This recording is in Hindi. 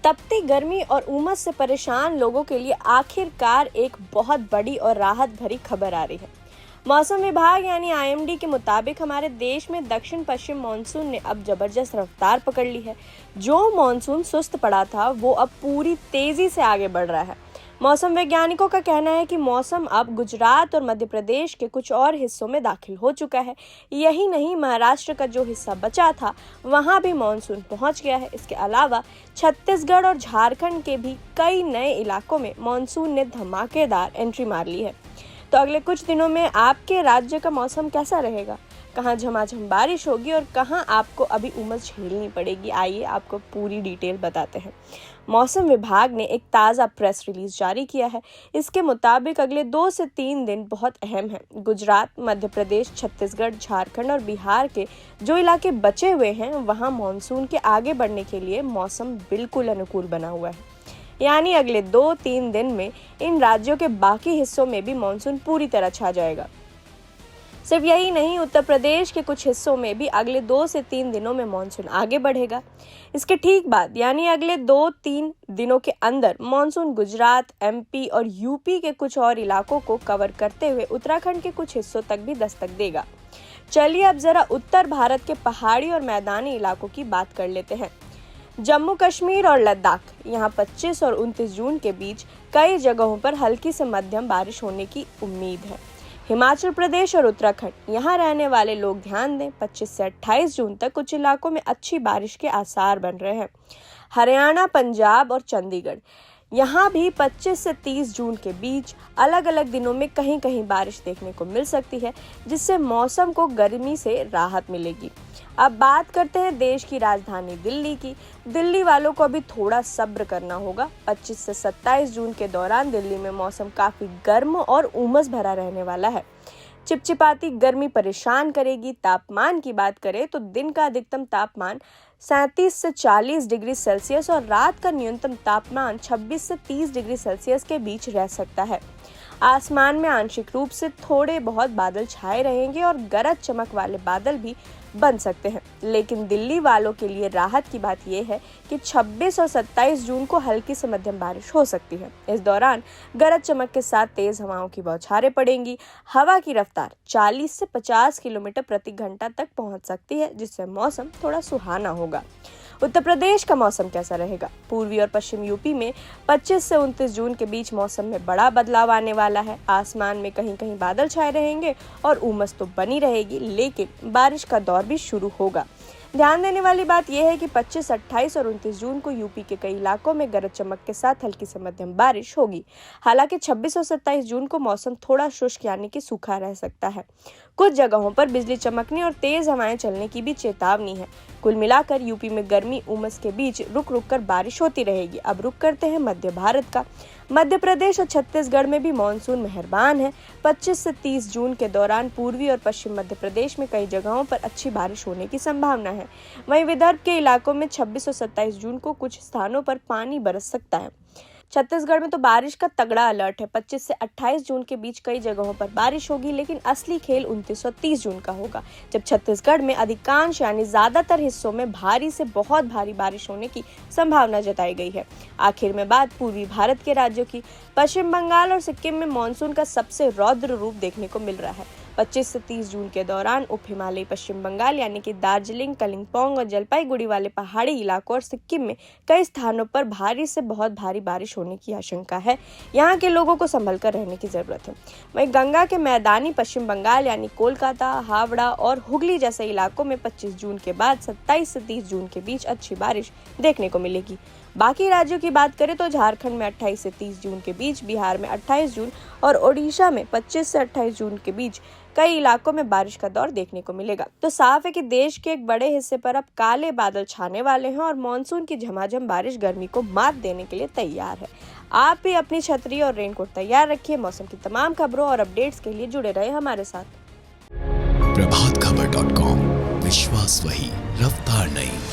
तपती गर्मी और उमस से परेशान लोगों के लिए आखिरकार एक बहुत बड़ी और राहत भरी खबर आ रही है। मौसम विभाग यानी आईएमडी के मुताबिक हमारे देश में दक्षिण पश्चिम मानसून ने अब जबरदस्त रफ्तार पकड़ ली है। जो मानसून सुस्त पड़ा था वो अब पूरी तेजी से आगे बढ़ रहा है। मौसम वैज्ञानिकों का कहना है कि मौसम अब गुजरात और मध्य प्रदेश के कुछ और हिस्सों में दाखिल हो चुका है। यही नहीं, महाराष्ट्र का जो हिस्सा बचा था वहां भी मानसून पहुंच गया है। इसके अलावा छत्तीसगढ़ और झारखंड के भी कई नए इलाकों में मानसून ने धमाकेदार एंट्री मार ली है। तो अगले कुछ दिनों में आपके राज्य का मौसम कैसा रहेगा? कहाँ झमाझम बारिश होगी और कहाँ आपको अभी उमस झेलनी पड़ेगी? आइए आपको पूरी डिटेल बताते हैं। मौसम विभाग ने एक ताज़ा प्रेस रिलीज जारी किया है। इसके मुताबिक अगले 2 से 3 दिन बहुत अहम हैं। गुजरात, मध्य प्रदेश, छत्तीसगढ़, झारखंड और बिहार के जो इलाके बचे हुए हैं वहाँ मानसून के आगे बढ़ने के लिए मौसम बिल्कुल अनुकूल बना हुआ है। यानी अगले 2-3 दिन में इन राज्यों के बाकी हिस्सों में भी मानसून पूरी तरह छा जाएगा। सिर्फ यही नहीं, उत्तर प्रदेश के कुछ हिस्सों में भी अगले 2 से 3 दिनों में मानसून आगे बढ़ेगा। इसके ठीक बाद यानी अगले 2-3 दिनों के अंदर मानसून गुजरात, एमपी और यूपी के कुछ और इलाकों को कवर करते हुए उत्तराखंड के कुछ हिस्सों तक भी दस्तक देगा। चलिए अब जरा उत्तर भारत के पहाड़ी और मैदानी इलाकों की बात कर लेते हैं। जम्मू कश्मीर और लद्दाख, यहाँ 25 और 29 जून के बीच कई जगहों पर हल्की से मध्यम बारिश होने की उम्मीद है। हिमाचल प्रदेश और उत्तराखंड, यहाँ रहने वाले लोग ध्यान दें, 25 से 28 जून तक कुछ इलाकों में अच्छी बारिश के आसार बन रहे हैं। हरियाणा, पंजाब और चंडीगढ़, यहाँ भी 25 से 30 जून के बीच अलग अलग दिनों में कहीं कहीं बारिश देखने को मिल सकती है, जिससे मौसम को गर्मी से राहत मिलेगी। अब बात करते हैं देश की राजधानी दिल्ली की। दिल्ली वालों को अभी थोड़ा सब्र करना होगा। 25 से 27 जून के दौरान दिल्ली में मौसम काफ़ी गर्म और उमस भरा रहने वाला है। चिपचिपाती गर्मी परेशान करेगी। तापमान की बात करें तो दिन का अधिकतम तापमान 37 से 40 डिग्री सेल्सियस और रात का न्यूनतम तापमान 26 से 30 डिग्री सेल्सियस के बीच रह सकता है। आसमान में आंशिक रूप से थोड़े बहुत बादल छाए रहेंगे और गरज चमक वाले बादल भी बन सकते हैं। लेकिन दिल्ली वालों के लिए राहत की बात यह है कि 26 और 27 जून को हल्की से मध्यम बारिश हो सकती है। इस दौरान गरज चमक के साथ तेज हवाओं की बौछारें पड़ेंगी। हवा की रफ्तार 40 से 50 किलोमीटर प्रति घंटा तक पहुंच सकती है, जिससे मौसम थोड़ा सुहाना होगा। उत्तर प्रदेश का मौसम कैसा रहेगा? पूर्वी और पश्चिम यूपी में 25 से 29 जून के बीच मौसम में बड़ा बदलाव आने वाला है। आसमान में कहीं कहीं बादल छाए रहेंगे और उमस तो बनी रहेगी, लेकिन बारिश का दौर भी शुरू होगा। ध्यान देने वाली बात यह है कि 25, 28 और 29 जून को यूपी के कई इलाकों में गरज चमक के साथ हल्की से मध्यम बारिश होगी। हालांकि 26 और 27 जून को मौसम थोड़ा शुष्क यानी कि सूखा रह सकता है। कुछ जगहों पर बिजली चमकने और तेज हवाएं चलने की भी चेतावनी है। कुल मिलाकर यूपी में गर्मी उमस के बीच रुक रुक कर बारिश होती रहेगी। अब रुक करते हैं मध्य भारत का। मध्य प्रदेश और छत्तीसगढ़ में भी मानसून मेहरबान है। 25 से 30 जून के दौरान पूर्वी और पश्चिम मध्य प्रदेश में कई जगहों पर अच्छी बारिश होने की संभावना है। वहीं विदर्भ के इलाकों में 26 और 27 जून को कुछ स्थानों पर पानी बरस सकता है। छत्तीसगढ़ में तो बारिश का तगड़ा अलर्ट है। 25 से 28 जून के बीच कई जगहों पर बारिश होगी, लेकिन असली खेल 29 और 30 जून का होगा, जब छत्तीसगढ़ में अधिकांश यानी ज्यादातर हिस्सों में भारी से बहुत भारी बारिश होने की संभावना जताई गई है। आखिर में बात पूर्वी भारत के राज्यों की। पश्चिम बंगाल और सिक्किम में मानसून का सबसे रौद्र रूप देखने को मिल रहा है। 25 से 30 जून के दौरान उप हिमालयी पश्चिम बंगाल यानी कि दार्जिलिंग, कलिम्पोंग और जलपाईगुड़ी वाले पहाड़ी इलाकों और सिक्किम में कई स्थानों पर भारी से बहुत भारी बारिश होने की आशंका है। यहाँ के लोगों को संभल कर रहने की जरूरत है। वहीं गंगा के मैदानी पश्चिम बंगाल यानी कोलकाता, हावड़ा और हुगली जैसे इलाकों में 25 जून के बाद 27 से 30 जून के बीच अच्छी बारिश देखने को मिलेगी। बाकी राज्यों की बात करें तो झारखंड में 28 से 30 जून के बीच, बिहार में 28 जून और ओडिशा में 25 से 28 जून के बीच कई इलाकों में बारिश का दौर देखने को मिलेगा। तो साफ है कि देश के एक बड़े हिस्से पर अब काले बादल छाने वाले हैं और मानसून की झमाझम बारिश गर्मी को मात देने के लिए तैयार है। आप भी अपनी छतरी और रेनकोट तैयार रखिए। मौसम की तमाम खबरों और अपडेट्स के लिए जुड़े रहे हमारे साथ। प्रभातखबर.com, विश्वास वही, रफ्तार नहीं।